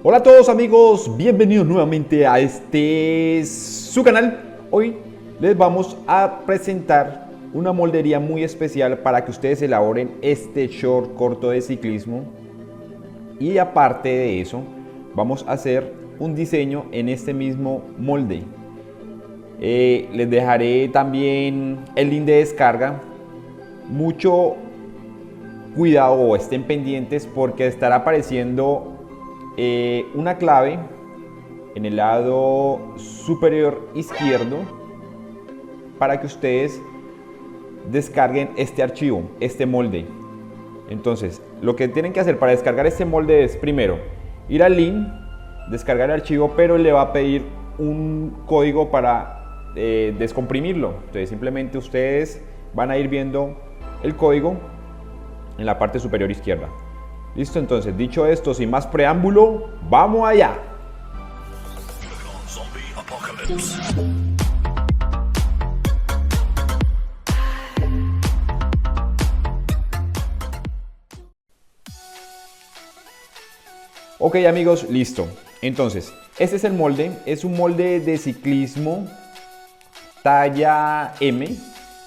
Hola a todos amigos, bienvenidos nuevamente a su canal. Hoy les vamos a presentar una moldería muy especial para que ustedes elaboren este short corto de ciclismo. Y aparte de eso, vamos a hacer un diseño en este mismo molde. Les dejaré también el link de descarga. Mucho cuidado o estén pendientes porque estará apareciendo una clave en el lado superior izquierdo para que ustedes descarguen este archivo, este molde. Entonces, lo que tienen que hacer para descargar este molde es primero ir al link, descargar el archivo, pero le va a pedir un código para descomprimirlo. Entonces, simplemente ustedes van a ir viendo el código en la parte superior izquierda. Listo, entonces, dicho esto, sin más preámbulo, ¡vamos allá! Ok amigos, listo. Entonces, este es el molde, es un molde de ciclismo talla M.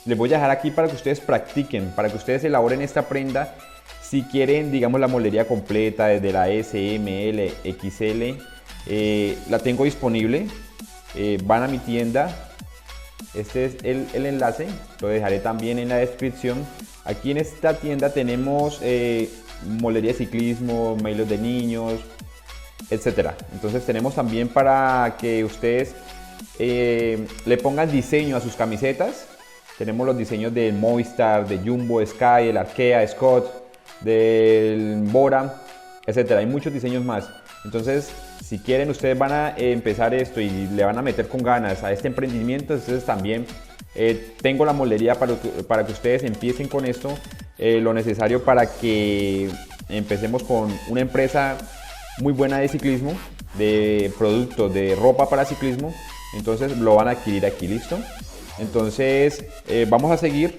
Les voy a dejar aquí para que ustedes practiquen, para que ustedes elaboren esta prenda. Si quieren, digamos, la moldería completa desde la S, M, L, XL, la tengo disponible. Van a mi tienda. Este es el enlace, lo dejaré también en la descripción. Aquí en esta tienda tenemos moldería de ciclismo, mailos de niños, etcétera. Entonces tenemos también para que ustedes le pongan diseño a sus camisetas. Tenemos los diseños del Movistar, de Jumbo, Sky, el Arkea, Scott, del Bora, etcétera. Hay muchos diseños más. Entonces, si quieren, ustedes van a empezar esto y le van a meter con ganas a este emprendimiento, entonces también tengo la moldería para que ustedes empiecen con esto, lo necesario para que empecemos con una empresa muy buena de ciclismo, de productos, de ropa para ciclismo. Entonces lo van a adquirir aquí, listo. Entonces vamos a seguir.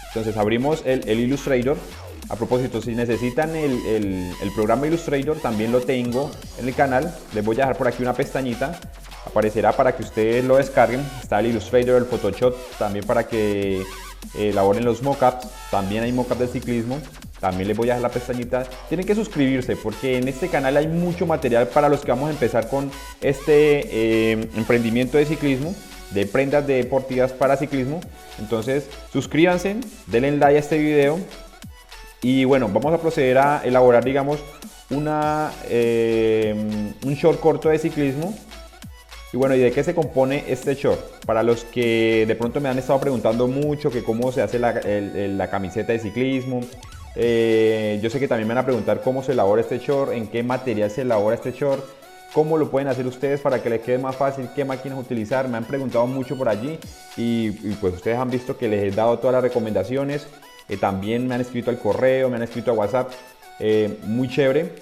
Entonces abrimos el Illustrator. A propósito, si necesitan el programa Illustrator, también lo tengo en el canal. Les voy a dejar por aquí una pestañita. Aparecerá para que ustedes lo descarguen. Está el Illustrator, el Photoshop, también para que elaboren los mockups. También hay mockups de ciclismo. También les voy a dejar la pestañita. Tienen que suscribirse porque en este canal hay mucho material para los que vamos a empezar con este emprendimiento de ciclismo, de prendas deportivas para ciclismo. Entonces suscríbanse, denle like a este video. Y bueno, vamos a proceder a elaborar, digamos, un short corto de ciclismo. Y bueno, ¿y de qué se compone este short? Para los que de pronto me han estado preguntando mucho que cómo se hace la camiseta de ciclismo. Yo sé que también me van a preguntar cómo se elabora este short, en qué material se elabora este short, cómo lo pueden hacer ustedes para que les quede más fácil, qué máquinas utilizar. Me han preguntado mucho por allí y pues ustedes han visto que les he dado todas las recomendaciones. También me han escrito al correo, me han escrito a WhatsApp, muy chévere.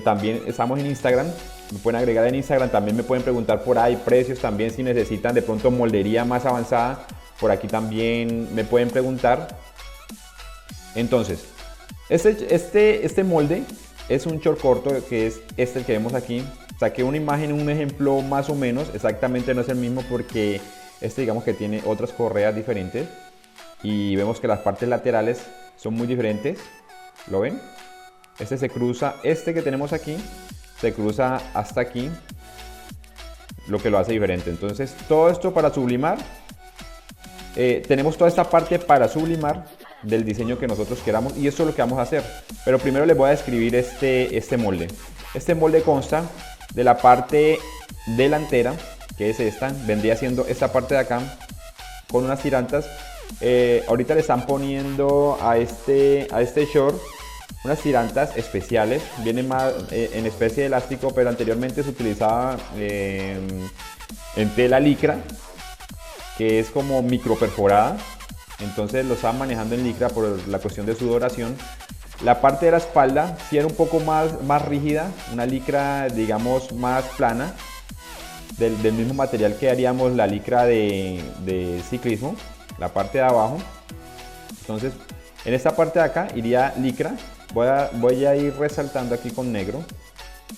También estamos en Instagram, me pueden agregar en Instagram, también me pueden preguntar por ahí precios, también si necesitan de pronto moldería más avanzada, por aquí también me pueden preguntar. Entonces, este molde es un short corto que es el que vemos aquí. Saqué una imagen, un ejemplo más o menos, exactamente no es el mismo porque digamos que tiene otras correas diferentes. Y vemos que las partes laterales son muy diferentes. ¿Lo ven? Se cruza, que tenemos aquí se cruza hasta aquí, lo que lo hace diferente. Entonces todo esto para sublimar, tenemos toda esta parte para sublimar del diseño que nosotros queramos, y eso es lo que vamos a hacer. Pero primero les voy a describir este molde. Este molde consta de la parte delantera, que es esta, vendría siendo esta parte de acá, con unas tirantas. Ahorita le están poniendo a este short unas tirantas especiales, viene más en especie de elástico, pero anteriormente se utilizaba en tela licra, que es como micro perforada. Entonces lo estaban manejando en licra por la cuestión de sudoración. La parte de la espalda sí era un poco más rígida, una licra digamos más plana, del mismo material que haríamos la licra de ciclismo, la parte de abajo. Entonces en esta parte de acá iría licra. Voy a ir resaltando aquí con negro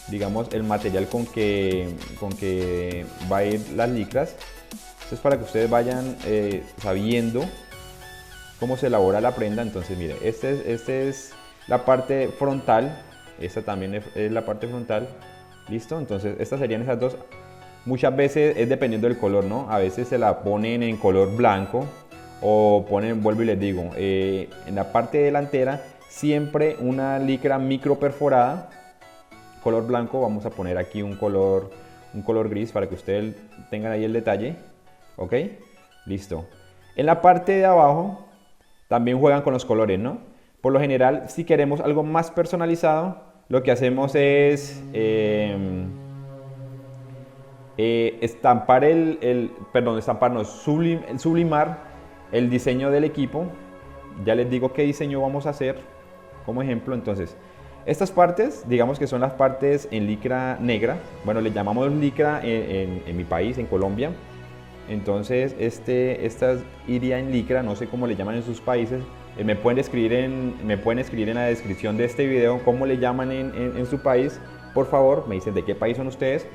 digamos, el material con que va a ir las licras. Esto es para que ustedes vayan sabiendo cómo se elabora la prenda. Entonces, mire, este es la parte frontal, esta también es la parte frontal, ¿listo? Entonces, estas serían esas dos. Muchas veces es dependiendo del color, ¿no? A veces se la ponen en color blanco o ponen, vuelvo y les digo, en la parte delantera siempre una licra micro perforada, color blanco. Vamos a poner aquí un color gris para que ustedes tengan ahí el detalle, ¿ok? Listo. En la parte de abajo también juegan con los colores, ¿no? Por lo general, si queremos algo más personalizado, lo que hacemos es sublimar el diseño del equipo. Ya les digo qué diseño vamos a hacer como ejemplo. Entonces, estas partes, digamos que son las partes en licra negra. Bueno, le llamamos licra en mi país, en Colombia. Entonces, esta iría en licra, no sé cómo le llaman en sus países. Me pueden escribir en la descripción de este video cómo le llaman en su país. Por favor, me dicen de qué país son ustedes.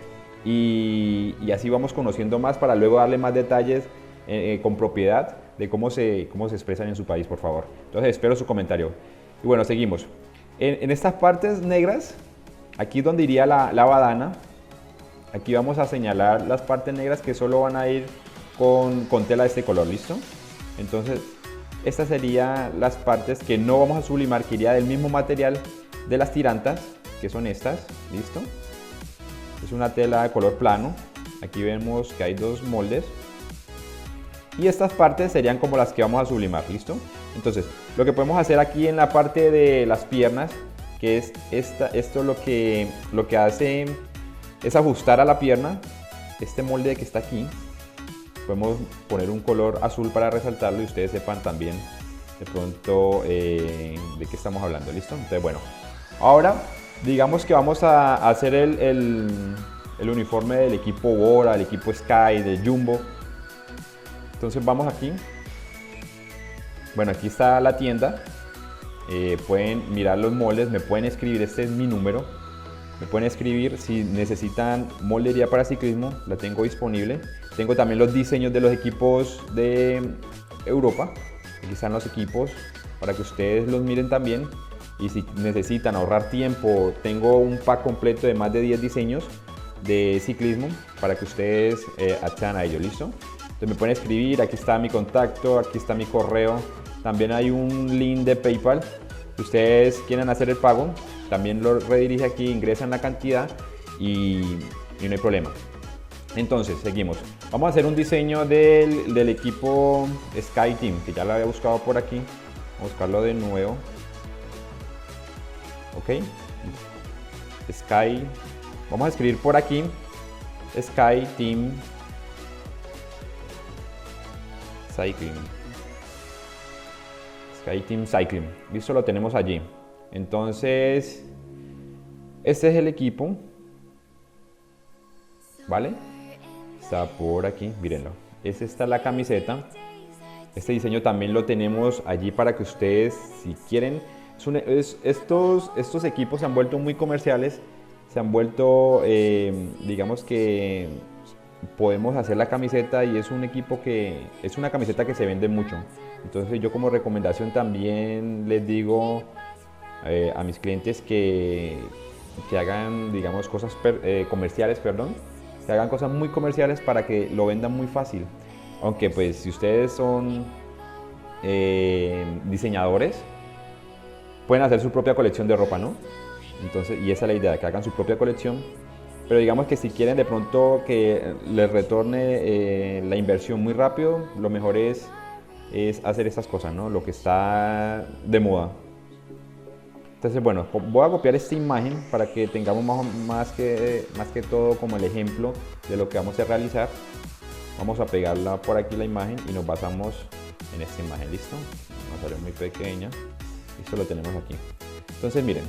Y así vamos conociendo más para luego darle más detalles con propiedad de cómo se expresan en su país, por favor. Entonces, espero su comentario. Y bueno, seguimos. En estas partes negras, aquí donde iría la badana, aquí vamos a señalar las partes negras que solo van a ir con tela de este color, ¿listo? Entonces, estas serían las partes que no vamos a sublimar, que iría del mismo material de las tirantas, que son estas, ¿listo? Es una tela de color plano. Aquí vemos que hay dos moldes. Y estas partes serían como las que vamos a sublimar, ¿listo? Entonces, lo que podemos hacer aquí en la parte de las piernas, que es esto lo que hace es ajustar a la pierna este molde que está aquí. Podemos poner un color azul para resaltarlo y ustedes sepan también de pronto de qué estamos hablando, ¿listo? Entonces, bueno, ahora digamos que vamos a hacer el uniforme del equipo Bora, del equipo Sky, del Jumbo. Entonces vamos aquí. Bueno, aquí está la tienda. Pueden mirar los moldes, me pueden escribir, este es mi número. Me pueden escribir si necesitan moldería para ciclismo, la tengo disponible. Tengo también los diseños de los equipos de Europa. Aquí están los equipos para que ustedes los miren también. Y si necesitan ahorrar tiempo, tengo un pack completo de más de 10 diseños de ciclismo para que ustedes accedan a ello, ¿listo? Entonces me pueden escribir, aquí está mi contacto, aquí está mi correo. También hay un link de PayPal. Si ustedes quieren hacer el pago, también lo redirige aquí, ingresan la cantidad y no hay problema. Entonces, seguimos. Vamos a hacer un diseño del equipo Sky Team, que ya lo había buscado por aquí. Vamos a buscarlo de nuevo. Ok. Sky. Vamos a escribir por aquí Sky Team Cycling. Sky Team Cycling. Listo, lo tenemos allí. Entonces, este es el equipo. ¿Vale? Está por aquí, mírenlo. Esta está la camiseta. Este diseño también lo tenemos allí para que ustedes, si quieren, estos equipos se han vuelto muy comerciales. Se han vuelto, digamos que podemos hacer la camiseta y es un equipo que es una camiseta que se vende mucho. Entonces yo como recomendación también les digo a mis clientes que hagan, digamos, cosas comerciales, perdón, que hagan cosas muy comerciales para que lo vendan muy fácil. Aunque pues si ustedes son diseñadores, pueden hacer su propia colección de ropa, ¿no? Entonces, y esa es la idea, que hagan su propia colección. Pero digamos que si quieren de pronto que les retorne la inversión muy rápido, lo mejor es hacer estas cosas, ¿no? Lo que está de moda. Entonces, bueno, voy a copiar esta imagen para que tengamos más que todo como el ejemplo de lo que vamos a realizar. Vamos a pegarla por aquí la imagen y nos basamos en esta imagen, ¿listo? Vamos a hacer muy pequeña. Esto lo tenemos aquí. Entonces, miren.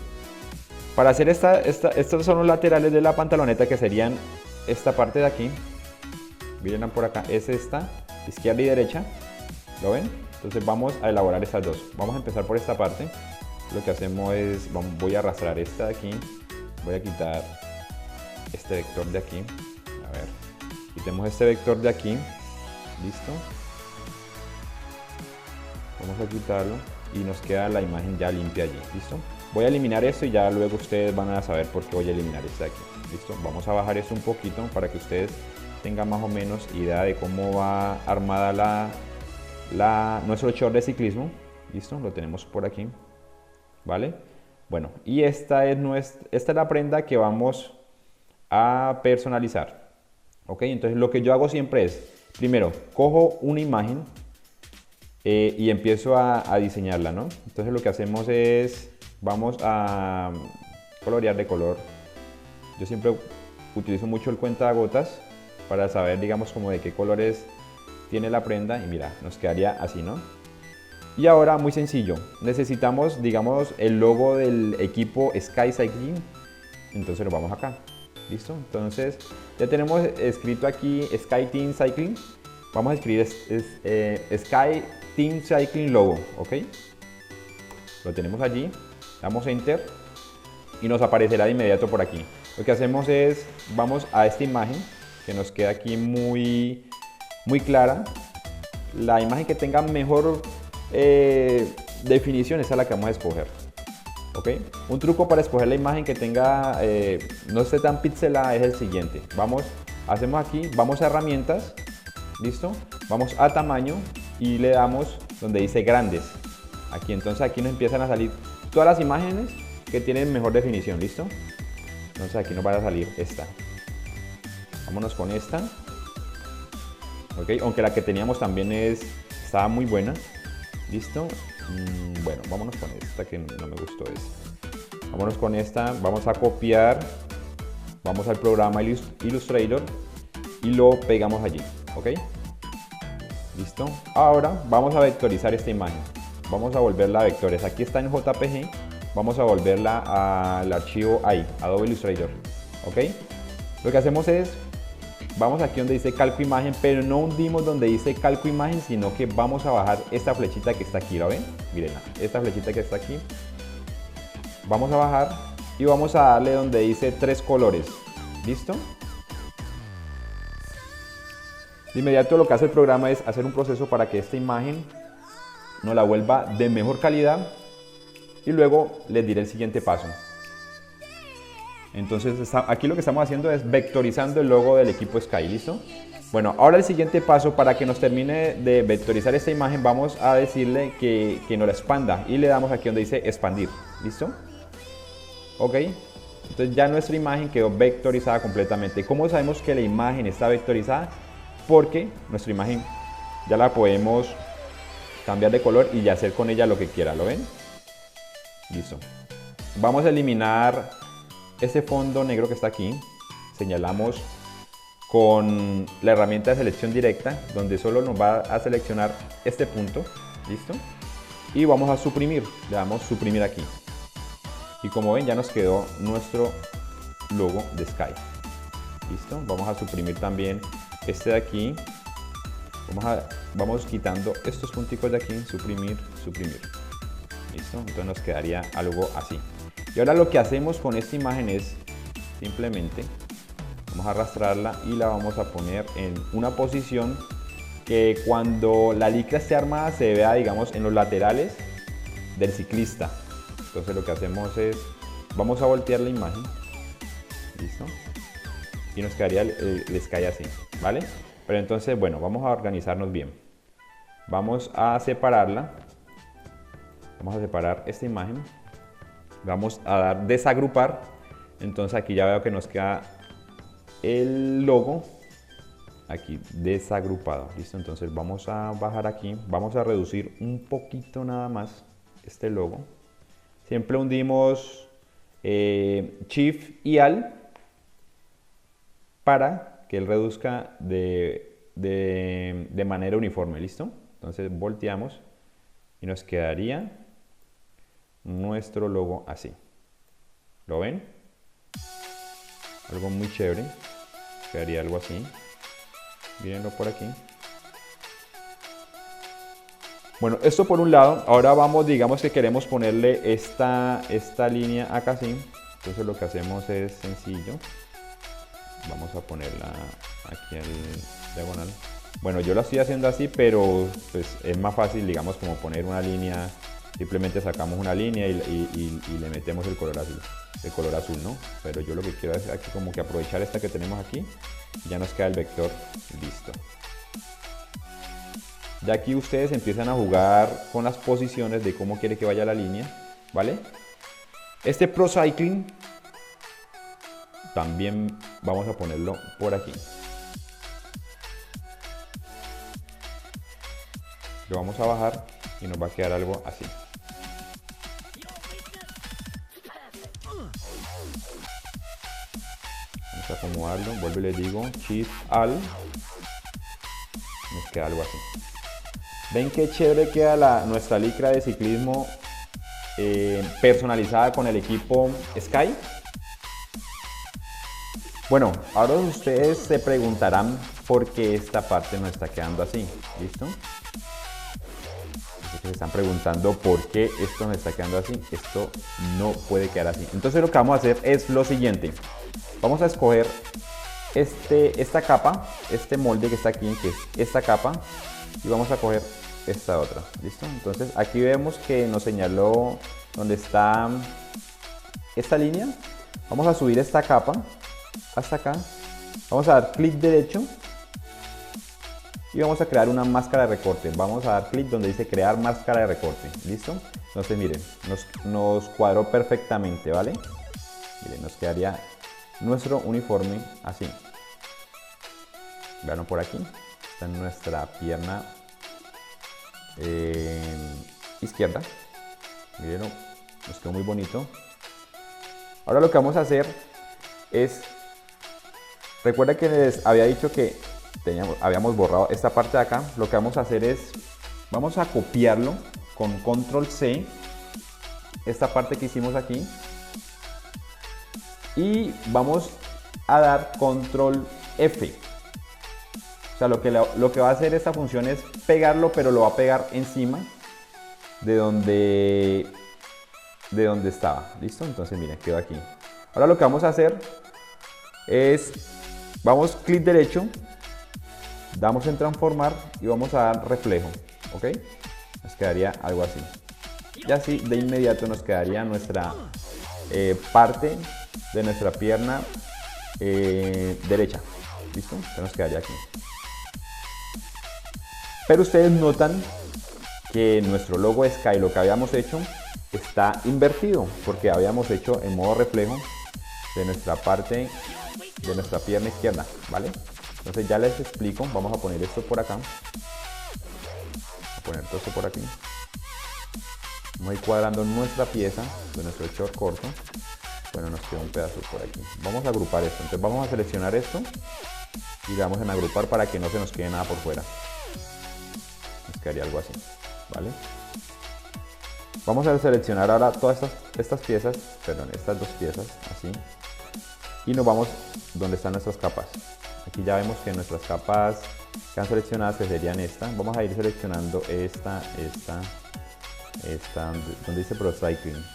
Para hacer estos son los laterales de la pantaloneta, que serían esta parte de aquí. Miren por acá, es esta, izquierda y derecha. ¿Lo ven? Entonces vamos a elaborar estas dos. Vamos a empezar por esta parte. Lo que hacemos es, voy a arrastrar esta de aquí Voy a quitar este vector de aquí. A ver, quitemos este vector de aquí. Listo. Vamos a quitarlo y nos queda la imagen ya limpia allí. Listo. Voy a eliminar esto y ya luego ustedes van a saber por qué voy a eliminar este de aquí. Listo. Vamos a bajar esto un poquito para que ustedes tengan más o menos idea de cómo va armada nuestro short de ciclismo. Listo. Lo tenemos por aquí. ¿Vale? Bueno, y esta es la prenda que vamos a personalizar. ¿Ok? Entonces lo que yo hago siempre es, primero, cojo una imagen y empiezo a diseñarla, ¿no? Entonces lo que hacemos es, vamos a colorear de color. Yo siempre utilizo mucho el cuentagotas para saber, digamos, como de qué colores tiene la prenda. Y mira, nos quedaría así, ¿no? Y ahora, muy sencillo, necesitamos, digamos, el logo del equipo Sky Cycling. Entonces lo vamos acá. ¿Listo? Entonces ya tenemos escrito aquí Sky Team Cycling. Vamos a escribir Sky Team Cycling Logo, ¿ok? Lo tenemos allí, damos Enter y nos aparecerá de inmediato por aquí. Lo que hacemos es, vamos a esta imagen que nos queda aquí muy clara. La imagen que tenga mejor definición es la que vamos a escoger. ¿Ok? Un truco para escoger la imagen que tenga, no esté tan pixelada es el siguiente. Hacemos aquí, vamos a herramientas, ¿listo? Vamos a tamaño y le damos donde dice grandes. Aquí, entonces aquí nos empiezan a salir todas las imágenes que tienen mejor definición, ¿listo? Entonces aquí nos va a salir esta. Vámonos con esta. ¿Ok? Aunque la que teníamos también estaba muy buena. ¿Listo? Bueno, vámonos con esta que no me gustó esta. Vámonos con esta, vamos a copiar, vamos al programa Illustrator y lo pegamos allí, ¿ok? ¿Listo? Ahora vamos a vectorizar esta imagen. Vamos a volverla a vectores. Aquí está en JPG, vamos a volverla al archivo ahí, Adobe Illustrator, ¿ok? Lo que hacemos es, vamos aquí donde dice calco imagen, pero no hundimos donde dice calco imagen, sino que vamos a bajar esta flechita que está aquí, ¿la ven? Miren, esta flechita que está aquí. Vamos a bajar y vamos a darle donde dice 3 colores. ¿Listo? De inmediato lo que hace el programa es hacer un proceso para que esta imagen nos la vuelva de mejor calidad y luego les diré el siguiente paso. Entonces aquí lo que estamos haciendo es vectorizando el logo del equipo Sky, ¿listo? Bueno, ahora el siguiente paso para que nos termine de vectorizar esta imagen, vamos a decirle que nos la expanda y le damos aquí donde dice expandir, ¿listo? Ok, entonces ya nuestra imagen quedó vectorizada completamente. ¿Cómo sabemos que la imagen está vectorizada? Porque nuestra imagen ya la podemos cambiar de color y ya hacer con ella lo que quiera, ¿lo ven? Listo. Vamos a eliminar este fondo negro que está aquí. Señalamos con la herramienta de selección directa, donde solo nos va a seleccionar este punto. ¿Listo? Y vamos a suprimir. Le damos suprimir aquí. Y como ven, ya nos quedó nuestro logo de Sky. ¿Listo? Vamos a suprimir también este de aquí. Vamos quitando estos punticos de aquí. Suprimir, suprimir. ¿Listo? Entonces nos quedaría algo así. Y ahora lo que hacemos con esta imagen es simplemente vamos a arrastrarla y la vamos a poner en una posición que cuando la licra esté armada se vea, digamos, en los laterales del ciclista. Entonces lo que hacemos es, vamos a voltear la imagen, ¿listo? Y nos quedaría el Sky así, ¿vale? Pero entonces, bueno, vamos a organizarnos bien. Vamos a separarla, vamos a separar esta imagen, vamos a dar desagrupar, entonces aquí ya veo que nos queda el logo aquí desagrupado, ¿listo? Entonces vamos a bajar aquí, vamos a reducir un poquito nada más este logo. Siempre hundimos Shift y Alt para que él reduzca de manera uniforme, ¿listo? Entonces volteamos y nos quedaría nuestro logo así. ¿Lo ven? Algo muy chévere. Quedaría algo así. Mírenlo por aquí. Bueno, esto por un lado. Ahora vamos, digamos que queremos ponerle esta línea acá así. Entonces lo que hacemos es sencillo. Vamos a ponerla aquí al diagonal. Bueno, yo lo estoy haciendo así, pero pues es más fácil, digamos, como poner una línea. Simplemente sacamos una línea y le metemos el color azul, ¿no? Pero yo lo que quiero es aquí como que aprovechar esta que tenemos aquí. Y ya nos queda el vector listo. Ya aquí ustedes empiezan a jugar con las posiciones de cómo quiere que vaya la línea, ¿vale? Este ProCycling también vamos a ponerlo por aquí. Lo vamos a bajar y nos va a quedar algo así. Vamos a acomodarlo, vuelvo y les digo, Shift Alt, nos queda algo así. ¿Ven qué chévere queda nuestra licra de ciclismo personalizada con el equipo Sky? Bueno, ahora ustedes se preguntarán por qué esta parte no está quedando así, ¿listo? Se están preguntando por qué esto no está quedando así. Esto no puede quedar así. Entonces lo que vamos a hacer es lo siguiente. Vamos a escoger esta capa, este molde que está aquí, que es esta capa, y vamos a coger esta otra, ¿listo? Entonces aquí vemos que nos señaló donde está esta línea. Vamos a subir esta capa hasta acá, vamos a dar clic derecho y vamos a crear una máscara de recorte. Vamos a dar clic donde dice crear máscara de recorte, ¿listo? Entonces miren, nos cuadró perfectamente, ¿vale? Miren, nos quedaría nuestro uniforme así. Veanlo por aquí, está en nuestra pierna izquierda. Miren, nos quedó muy bonito. Ahora lo que vamos a hacer es, recuerda que les había dicho que habíamos borrado esta parte de acá. Lo que vamos a hacer es, vamos a copiarlo con control C, esta parte que hicimos aquí, y vamos a dar control F. O sea, lo que va a hacer esta función es pegarlo, pero lo va a pegar encima de donde estaba. ¿Listo? Entonces miren, quedó aquí. Ahora lo que vamos a hacer es, vamos clic derecho, damos en transformar y vamos a dar reflejo, ¿ok? Nos quedaría algo así. Y así de inmediato nos quedaría nuestra parte de nuestra pierna derecha. ¿Listo? Entonces nos quedaría aquí. Pero ustedes notan que nuestro logo Sky, lo que habíamos hecho, está invertido, porque habíamos hecho en modo reflejo de nuestra parte de nuestra pierna izquierda, ¿vale? Entonces ya les explico. Vamos a poner esto por acá, a poner todo esto por aquí. Vamos a ir cuadrando nuestra pieza de nuestro short corto. Bueno, nos queda un pedazo por aquí. Vamos a agrupar esto. Entonces vamos a seleccionar esto y le damos en agrupar para que no se nos quede nada por fuera. Nos quedaría algo así, ¿vale? Vamos a seleccionar ahora todas estas piezas, perdón, estas dos piezas, así. Y nos vamos donde están nuestras capas. Aquí ya vemos que nuestras capas que han seleccionadas, que serían esta. Vamos a ir seleccionando esta, donde dice ProCycling.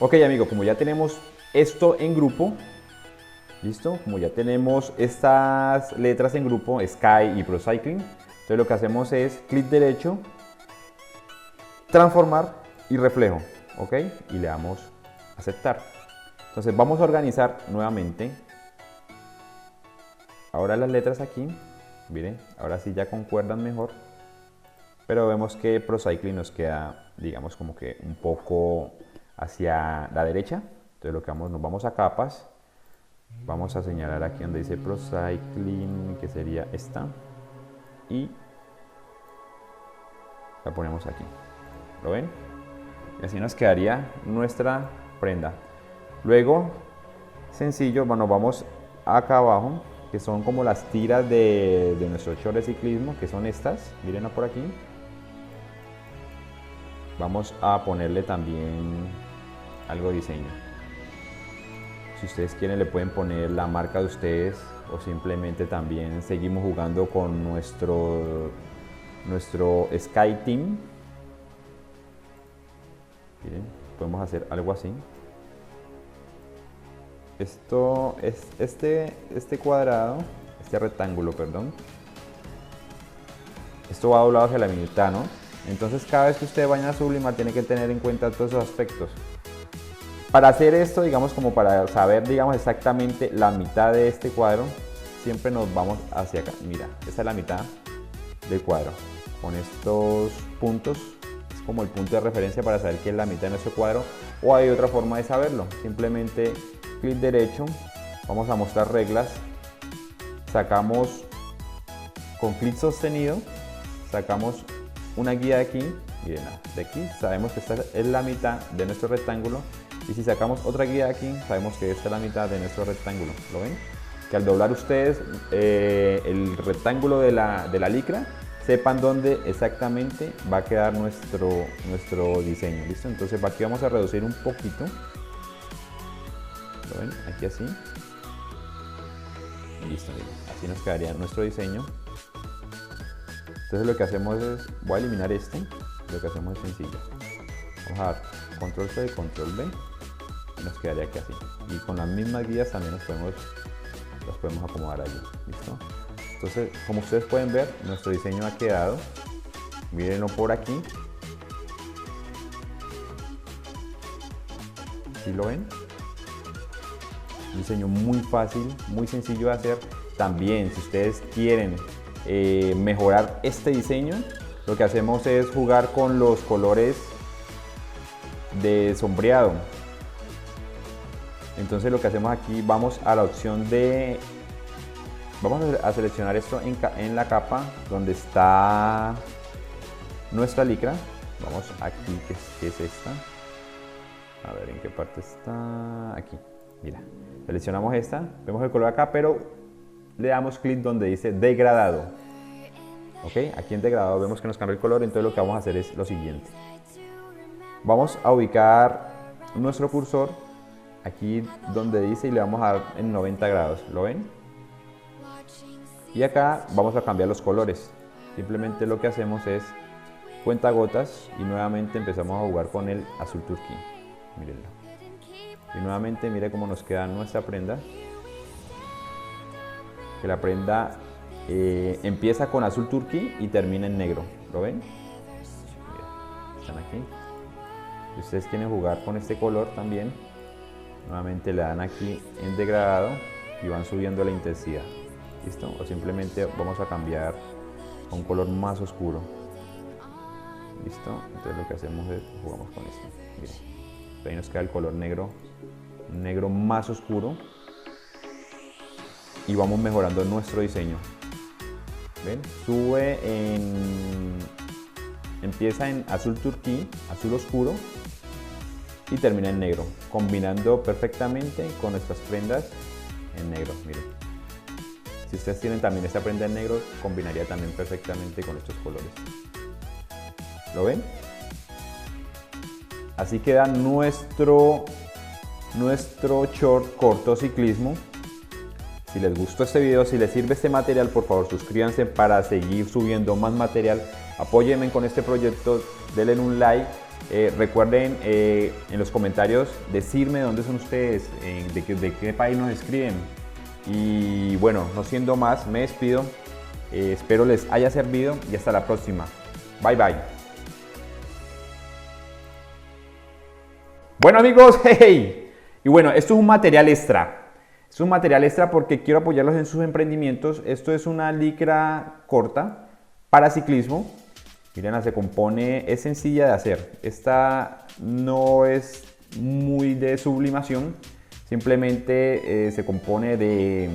Ok, amigo, como ya tenemos esto en grupo, ¿listo? Como ya tenemos estas letras en grupo, Sky y ProCycling, entonces lo que hacemos es clic derecho, transformar y reflejo, ¿ok? Y le damos aceptar. Entonces vamos a organizar nuevamente. Ahora las letras aquí, miren, ahora sí ya concuerdan mejor. Pero vemos que ProCycling nos queda, digamos, como que un poco hacia la derecha. Entonces lo que nos vamos a capas. Vamos a señalar aquí donde dice ProCycling, que sería esta. Y la ponemos aquí. ¿Lo ven? Y así nos quedaría nuestra prenda. Luego, sencillo, bueno, vamos acá abajo, que son como las tiras de nuestro short de ciclismo, que son estas. Mírenla por aquí. Vamos a ponerle también algo de diseño. Si ustedes quieren le pueden poner la marca de ustedes, o simplemente también seguimos jugando con nuestro Sky Team. Miren, podemos hacer algo así. Esto es este cuadrado, este rectángulo, perdón. Esto va doblado hacia la mitad, ¿no? Entonces cada vez que usted vaya a sublimar tiene que tener en cuenta todos esos aspectos. Para hacer esto, digamos, como para saber, digamos, exactamente la mitad de este cuadro, siempre nos vamos hacia acá. Mira, esta es la mitad del cuadro. Con estos puntos, es como el punto de referencia para saber qué es la mitad de nuestro cuadro. O hay otra forma de saberlo. Simplemente clic derecho, vamos a mostrar reglas, sacamos con clic sostenido, sacamos una guía de aquí, miren, de aquí sabemos que esta es la mitad de nuestro rectángulo, y si sacamos otra guía de aquí, sabemos que esta es la mitad de nuestro rectángulo. ¿Lo ven? Que al doblar ustedes el rectángulo de la licra, sepan dónde exactamente va a quedar nuestro diseño. ¿Listo? Entonces aquí vamos a reducir un poquito. ¿Lo ven? Aquí así. Listo, así nos quedaría nuestro diseño. Entonces lo que hacemos es, voy a eliminar este, lo que hacemos es sencillo. Vamos a dar control C, control V, y nos quedaría aquí así. Y con las mismas guías también los podemos acomodar allí. ¿Listo? Entonces, como ustedes pueden ver, nuestro diseño ha quedado. Mírenlo por aquí. ¿Sí lo ven? Un diseño muy fácil, muy sencillo de hacer. También, si ustedes quieren mejorar este diseño, lo que hacemos es jugar con los colores de sombreado. Entonces lo que hacemos aquí, vamos a la opción de, vamos a seleccionar esto en la capa donde está nuestra licra. Vamos aquí, que es esta, a ver en qué parte está, aquí, mira, seleccionamos esta, vemos el color acá, pero le damos clic donde dice degradado. Ok, aquí en degradado vemos que nos cambia el color. Entonces lo que vamos a hacer es lo siguiente, vamos a ubicar nuestro cursor aquí donde dice y le vamos a dar en 90 grados, ¿lo ven? Y acá vamos a cambiar los colores. Simplemente lo que hacemos es cuentagotas y nuevamente empezamos a jugar con el azul turquí. Mírenlo. Y nuevamente mire cómo nos queda nuestra prenda. Que la prenda empieza con azul turquí y termina en negro. ¿Lo ven? Miren, están aquí. Si ustedes quieren jugar con este color también, nuevamente le dan aquí en degradado y van subiendo la intensidad. ¿Listo? O simplemente vamos a cambiar a un color más oscuro. ¿Listo? Entonces lo que hacemos es jugamos con esto. Miren, ahí nos queda el color negro, negro más oscuro. Y vamos mejorando nuestro diseño. ¿Ven? Sube empieza en azul turquí, azul oscuro y termina en negro, combinando perfectamente con nuestras prendas en negro. Miren, si ustedes tienen también esta prenda en negro, combinaría también perfectamente con estos colores. ¿Lo ven? Así queda nuestro short corto ciclismo. Si les gustó este video, si les sirve este material, por favor suscríbanse para seguir subiendo más material. Apóyenme con este proyecto, denle un like. Recuerden en los comentarios decirme de dónde son ustedes, de qué país nos escriben. Y bueno, no siendo más, me despido. Espero les haya servido y hasta la próxima. Bye bye. Bueno amigos, hey. Y bueno, esto es un material extra. Es un material extra porque quiero apoyarlos en sus emprendimientos. Esto es una licra corta para ciclismo. Miren, se compone, es sencilla de hacer. Esta no es muy de sublimación. Simplemente se compone de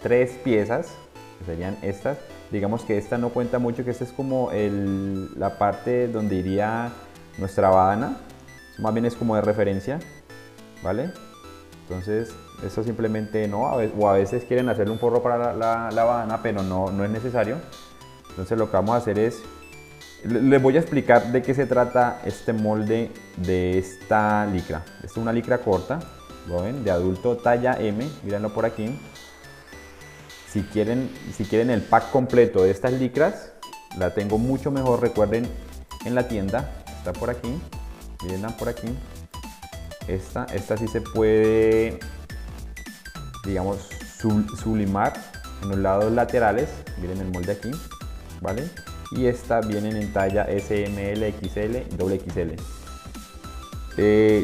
3 piezas, que serían estas. Digamos que esta no cuenta mucho, que esta es como la parte donde iría nuestra badana. Más bien es como de referencia, ¿vale? Entonces, esto simplemente no, o a veces quieren hacerle un forro para la badana, pero no es necesario. Entonces lo que vamos a hacer es, les voy a explicar de qué se trata este molde de esta licra. Esta es una licra corta, ¿lo ven? De adulto talla M, mírenlo por aquí. Si quieren el pack completo de estas licras, la tengo mucho mejor, recuerden, en la tienda, está por aquí, mirenla por aquí. Esta sí se puede, digamos, sublimar en los lados laterales. Miren el molde aquí, ¿vale? Y esta vienen en talla S, M, L, XL, doble XL.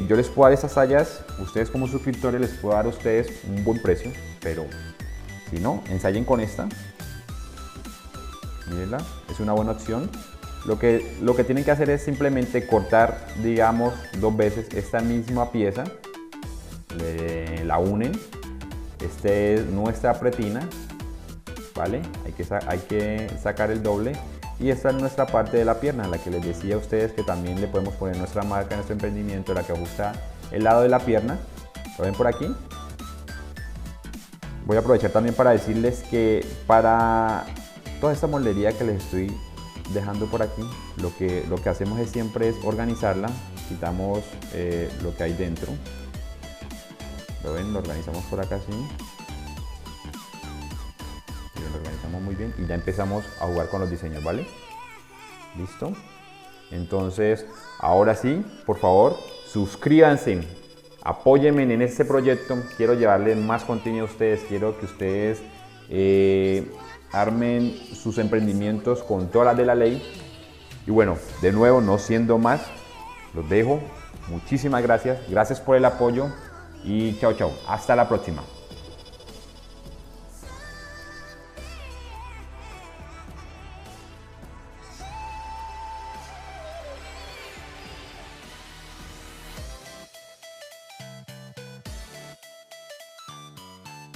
Yo les puedo dar estas tallas, ustedes como suscriptores les puedo dar a ustedes un buen precio, pero si no, ensayen con esta. Mírenla, es una buena opción. Lo que tienen que hacer es simplemente cortar, digamos, 2 veces esta misma pieza, la unen. Este es nuestra pretina, ¿vale? Hay que sacar el doble. Y esta es nuestra parte de la pierna, la que les decía a ustedes que también le podemos poner nuestra marca, nuestro emprendimiento, la que ajusta el lado de la pierna. ¿Lo ven por aquí? Voy a aprovechar también para decirles que para toda esta moldería que les estoy dejando por aquí, lo que hacemos es siempre es organizarla. Quitamos lo que hay dentro. ¿Lo ven? Lo organizamos por acá así. Lo organizamos muy bien y ya empezamos a jugar con los diseños, ¿vale? ¿Listo? Entonces, ahora sí, por favor, suscríbanse, apóyenme en este proyecto. Quiero llevarles más contenido a ustedes, quiero que ustedes armen sus emprendimientos con todas las de la ley. Y bueno, de nuevo, no siendo más, los dejo. Muchísimas gracias, gracias por el apoyo y chao, chao. Hasta la próxima.